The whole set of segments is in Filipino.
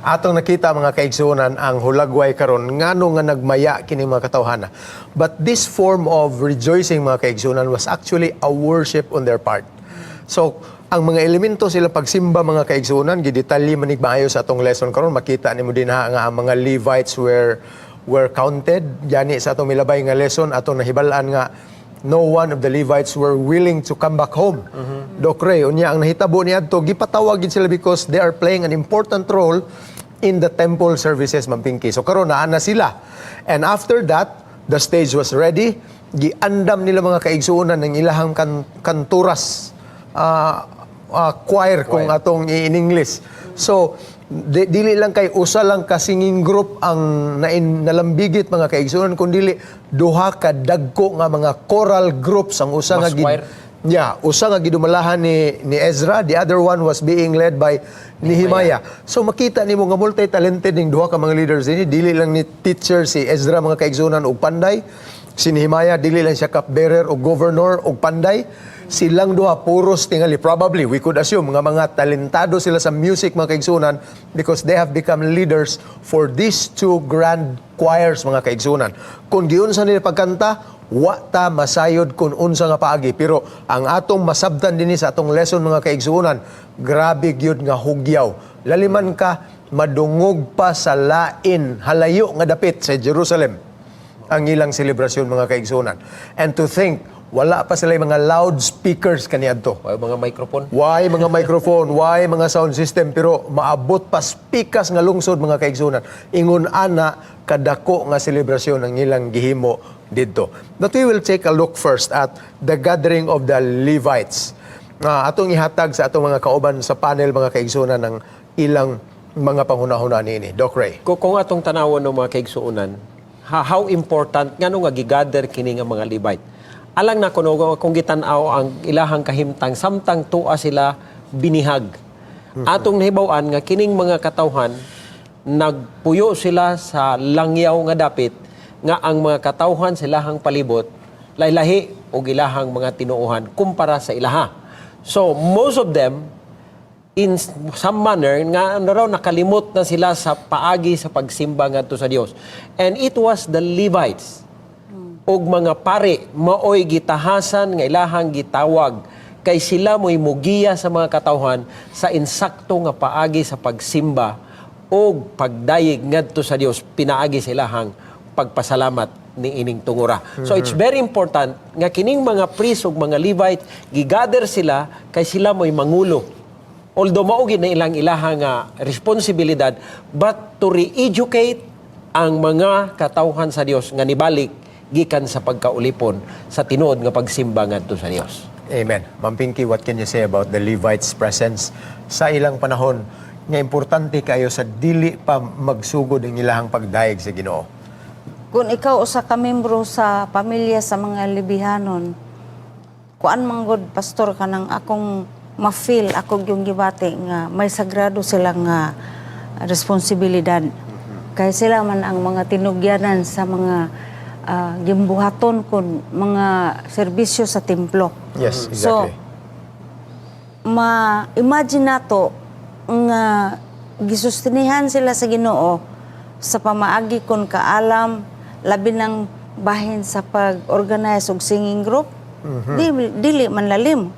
Atong nakita mga kaigsunan ang hulagway karon ngano nga nagmaya kini mga katawhana. But this form of rejoicing mga kaigsunan was actually a worship on their part. So ang mga elemento sila pagsimba mga kaigsunan gidetalye manig maayo sa atong lesson karon makita nimo din nga ang mga Levites were counted yani sa atong milabay nga lesson atong nahibalaan nga no one of the Levites were willing to come back home. Dokre, unya ang nahitabo niadto gipatawag gid sila because they are playing an important role in the temple services Mampingki. So karon naa na sila. And after that, the stage was ready. Giandam nila mga kaigsuonan ng ilahang kanturas choir kung atong in English. So dili lang kay usa lang ka singing group ang nalambigit mga kaigsuonan kundi duha ka dagko nga mga choral groups ang usa nga usa nga gidumalahan ni Ezra, the other one was being led by Nehemiah. So makita nimo nga multi-talented ning duha ka mga leaders ini, dili lang ni teacher si Ezra mga kaigsuonan og panday, si Nehemiah dili lang siya cupbearer o governor og panday, silang duha puros tingali, probably we could assume mga talentado sila sa music mga kaigsuonan because they have become leaders for these two grand choirs mga kaigsuonan. Kung giunsa nila pagkanta, wa ta masayod kung unsa nga paagi, pero ang atong masabtan dinhi sa atong lesson mga kaigsuonan, grabe gyud nga hugyaw. Laliman ka madungog pa sa lain halayo nga dapit sa Jerusalem ang ilang selebrasyon mga kaigsuonan. And to think wala pa sila mga loudspeakers kaniadto. Why mga microphone? Why mga microphone? Why mga sound system? Pero maabot pa speakers nga lungsod mga kaigsunan. Ingon ana kadako nga selebrasyon ang ilang gihimo didto. But we will take a look first at the gathering of the Levites. Atong ihatag sa atong mga kauban sa panel mga kaigsunan ng ilang mga panghunahuna niini. Doc Ray. Kung atong tanawon ng mga kaigsuonan, how important ngano nga gigather kini nga mga Levite? Alang na kuno kung gitan-aw ang ilahang kahimtang samtang tuwa sila binihag. Atong nahibaw-an nga kining mga katawhan nagpuyo sila sa langyaw nga dapit nga ang mga katawhan silahang palibot laylahi og ilahang mga tinuohan kumpara sa ilaha. So most of them in some manner nga raw nakalimot na sila sa paagi sa pagsimba ngadto sa Dios. And it was the Levites og mga pare maoy gitahasan nga ilahang gitawag kay sila mo'y mugiya sa mga katawhan sa insakto nga paagi sa pagsimba og pagdayeg ngadto sa Dios pinaagi sa ilahang pagpasalamat ni ining tungura. So it's very important nga kining mga priest ug mga Levite gigather sila kay sila mo'y mangulo. Although mao gid na ilang ilahang responsibilidad but to re-educate ang mga katawhan sa Dios nga nibalik gikan sa pagkaulipon sa tinuod nga pagsimba ngadto sa Dios. Amen. Ma'am Pinky, what can you say about the Levites' presence sa ilang panahon nga importante kayo sa dili pa magsugod ang ilahang pagdayeg sa Ginoo? Kung ikaw usa ka membro sa pamilya sa mga Lebihanon, kuan manggod pastor kanang akong ma-feel ako yung gibati nga may sagrado sila nga responsibilidad. Kaya sila man ang mga tinugyanan sa mga gimbuhaton kun mga serbisyo sa templo. Yes, exactly. So, ma-imagine nato nga gisustinihan sila sa Ginoo sa pamaagi kon kaalam labi ng bahin sa pag-organize og singing group. Dili man lalim.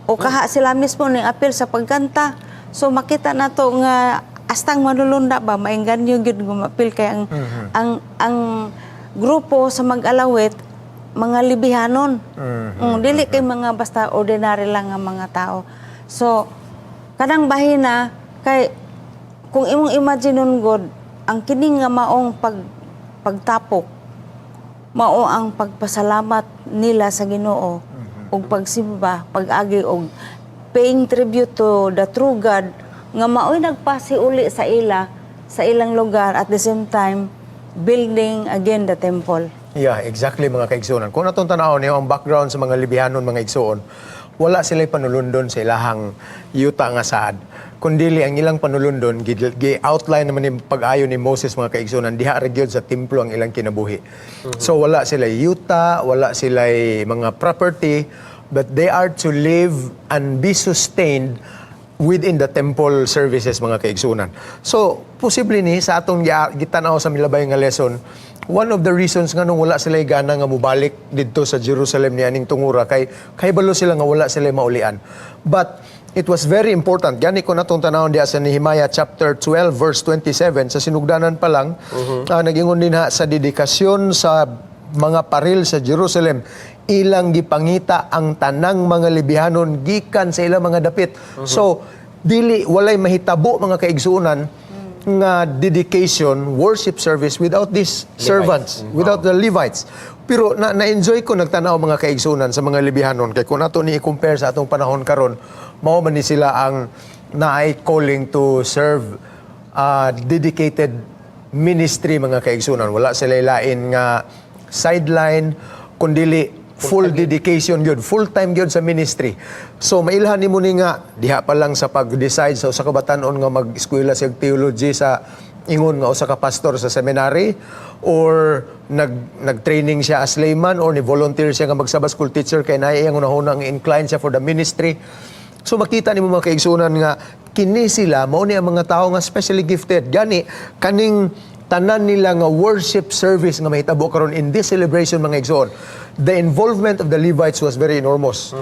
O kaha sila mismo ni apil sa pagkanta. So makita nato nga astang manulunda ba maingganyo gyud gumapil kay ang grupo sa mag-alawit, mga Lebihanon. Dili kay mga basta ordinary lang nga mga tao. So, kanang bahina, kay kung imong imagineon god, ang kining nga maong pagtapok, mao ang pagpasalamat nila sa Ginoo, ug pagsimba, pag-agi, og paying tribute to the true God, nga maoy nagpasiuli sa ilang lugar, at the same time, building again the temple. Yeah, exactly mga kaigsuonan. Kung natong tanaw niyo ang background sa mga Lebihanon mga igsuon, wala sila'y panulundon sa ilahang yuta nga saad. Kundili ang ilang panulundon, gi-outline naman yung pag-ayo ni Moses mga kaigsuonan, diha region sa templo ang ilang kinabuhi. So wala sila'y yuta, wala sila'y mga property, but they are to live and be sustained within the temple services mga kaigsunan. So, posible ni sa atong gitanaw sa milabay nga lesson, one of the reasons nga nung wala sila gana nga mubalik dito sa Jerusalem ni aning tungura kay balo sila nga wala sila maulian. But it was very important. Gani ko natong tanawon diya sa Nehemiah chapter 12 verse 27 sa sinugdanan pa lang nagingon din ha sa dedikasyon sa mga paril sa Jerusalem ilang gipangita ang tanang mga Libihanon gikan sa ilang mga dapit. So dili walay mahitabo mga kaigsuonan nga dedication, worship service without these servants, without the Levites. Pero na-enjoy ko nagtanaw mga kaigsuonan sa mga Libihanon kay kung nato ni i-compare sa atong panahon karon, mao man ni sila ang naay calling to serve dedicated ministry mga kaigsuonan. Wala sila lain nga sideline kundili full dedication yun, full time yun sa ministry. So mailhan ni mo ni nga diha pa lang sa pag-decide sa usa ka batan-on nga mag-eskwela sa theology sa ingon nga usa ka pastor sa seminary or nag-training siya as layman or ni volunteer siya nga mag-Sabbath school teacher kay naay ang unahunang inclined siya for the ministry. So makita nimo mga kaigsunan nga kini sila mao ni ang mga tawo nga specially gifted. Gani kaning tanan nila nga worship service nga mahitabo karon in this celebration mga igsoon. The involvement of the Levites was very enormous.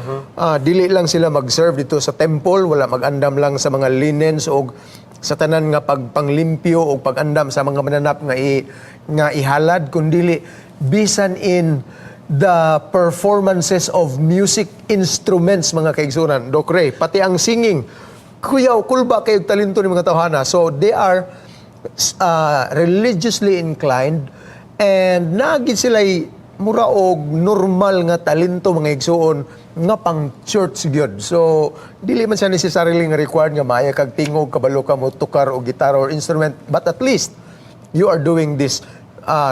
Dili lang sila mag-serve dito sa temple, wala mag-andam lang sa mga linens o sa tanan nga pagpanglimpyo o pag-andam sa mga mananap nga ihalad, kundili bisan in the performances of music instruments mga kaigsunan. Doc Ray, pati ang singing, kuyaw, kulba kayo talento ni mga tawhana. So they are religiously inclined and nagid sila mura og normal nga talento mga igsuon nga pang church gyud. So dili man siya necessarily nga required nga maaya kag tingog kabalo ka mo tukar o gitara or instrument, but at least you are doing this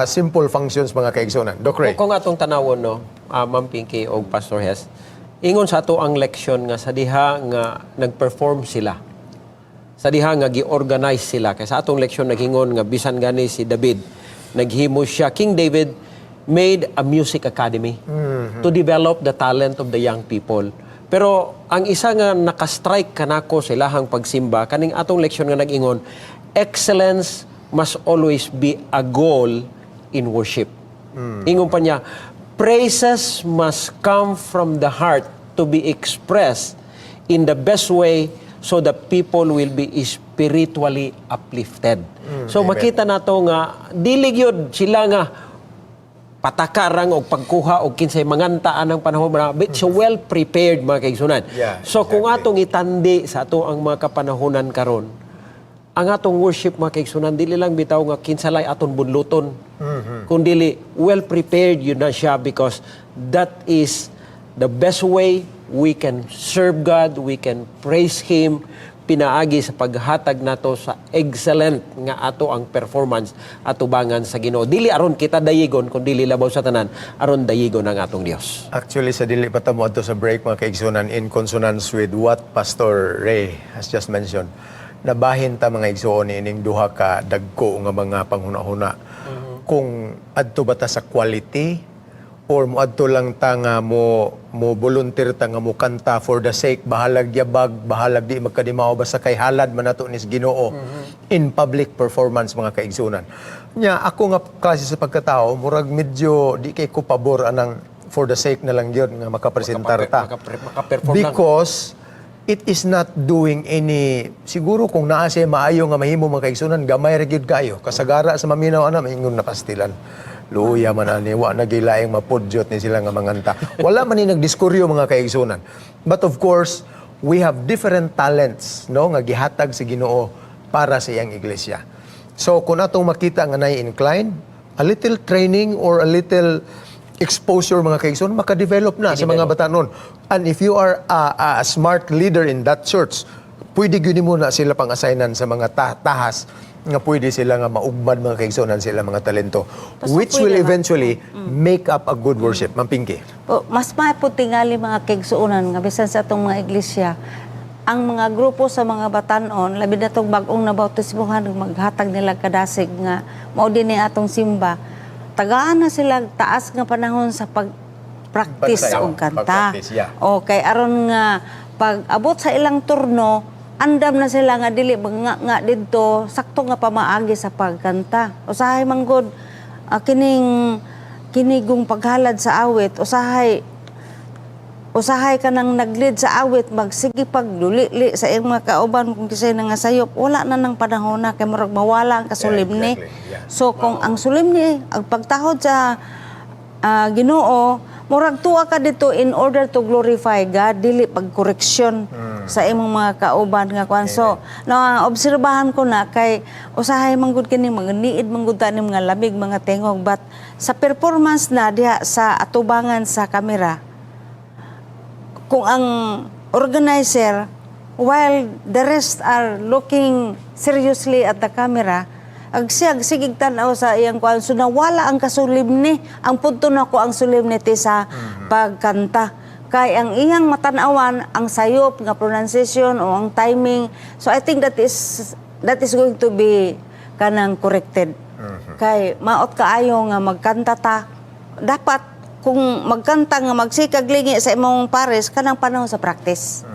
simple functions mga kaigsuonan. Doc Ray. Kung atong tanawon no, Ma'am Pinky o Pastor Hes, ingon sa ato ang leksyon nga sa diha nga nag-perform sila. Sa diha nga gi-organize sila. Kaya sa atong leksyon naghingon nga bisan gani si David, naghimo siya, King David made a music academy to develop the talent of the young people. Pero ang isa nga nakastrike kanako sa ilahang pagsimba, kaning atong leksyon nga nag-ingon, excellence must always be a goal in worship. Ingon pa niya, praises must come from the heart to be expressed in the best way so that people will be spiritually uplifted. So Amen. makita nato nga dili gyud sila nga patakarang o pagkuha o kinsay mangantaan ng panahon so well prepared mga kaigsunan. Yeah, so kung exactly. atong itandi sa ato ang mga kapanahonan karon, ang atong worship mga kaigsunan dili lang bitaw nga kinsalay aton budluton. Kundi well prepared yun na siya because that is the best way we can serve God, we can praise Him, pinaagi sa paghatag nato sa excellent nga ato ang performance atubangan sa Ginoo. Dili aron kita dayigon kun dili labaw sa tanan, aron dayigon ang atong Dios. Actually, sa dili pa tamo adto sa break mga kaigsuonan in consonance with what Pastor Ray has just mentioned. Nabahin ta mga igsuon ining duha ka dagko nga mga panghuna-huna. Kung adto ba ta sa quality or mo adto lang ta nga mo volunteer ta nga mo kanta for the sake bahalag yabag, bahalag di magkadimao basta kay halad man nato nis Ginoo in public performance mga kaigsunan. Nya ako nga klase sa pagkatao murag medyo di kay ko pabor anang for the sake na lang gyud nga makapresentar ta. Makaperform lang. Because it is not doing any, siguro kung naa siya maayo nga mahimo mga kaigsunan, gamay ra gyud kayo. Kasagara sa maminaw ana maingon na pastilan. Luya man ani wa nagilaing mapudyot ni sila nga manganta. Wala man ni nagdiskuryo mga kaigsunan. But of course, we have different talents no nga gihatag sa Ginoo para sa iyang iglesia. So kung atong makita nga nay inclined, a little training or a little exposure mga kaigsoon, makadevelop na sa mga batanon. And if you are a smart leader in that church, pwede gyud mo na sila pang-assignan sa mga tahas nga pwede sila nga maugmad mga kaigsuonan sila mga talento, Pastor, which pwede will na. eventually make up a good worship. Ma'am Pinky. O, mas maiputingali mga kaigsuonan nga bisan sa atong mga iglesia ang mga grupo sa mga batanon labi na tong bag-ong nabautismohan maghatag nila kadasig nga mao dinhi atong simba tagaan na sila taas nga panahon sa pag-practice Pagsayaw, og kanta. pag-practice, yeah. Okay, aron nga pag abot sa ilang turno andam na sila nga dili nga didto sakto nga pamaagi sa pagkanta. Usahay manggod kinigong paghalad sa awit, usahay ka nang naglid sa awit, magsige pagduli sa iyong mga kauban kung kisay na nga sayop, wala na ng panahon na kay murag mawala ang kasulimni. exactly. Yeah. So kung ang sulimni, ang pagtahod sa Ginoo, murag tuwa ka dito in order to glorify God, dili pagkoreksyon sa imong mga kauban nga kwan. So, obserbahan ko na kay usahay manggod kini mga niid manggod ta ni mga lamig mga tingog, but sa performance na diha sa atubangan sa kamera, kung ang organizer, while the rest are looking seriously at the camera, sigig tanaw sa iyang kuan, so nawala ang kasulimni. Ang punto na ko ang solemnity sa pagkanta. Kay ang iyang matanawan, ang sayop, nga pronunciation o ang timing. So I think that is going to be kanang corrected. Kay maot kaayo nga magkanta ta. Dapat kung magkanta nga magsikag lingi sa imong pares kanang panahon sa practice.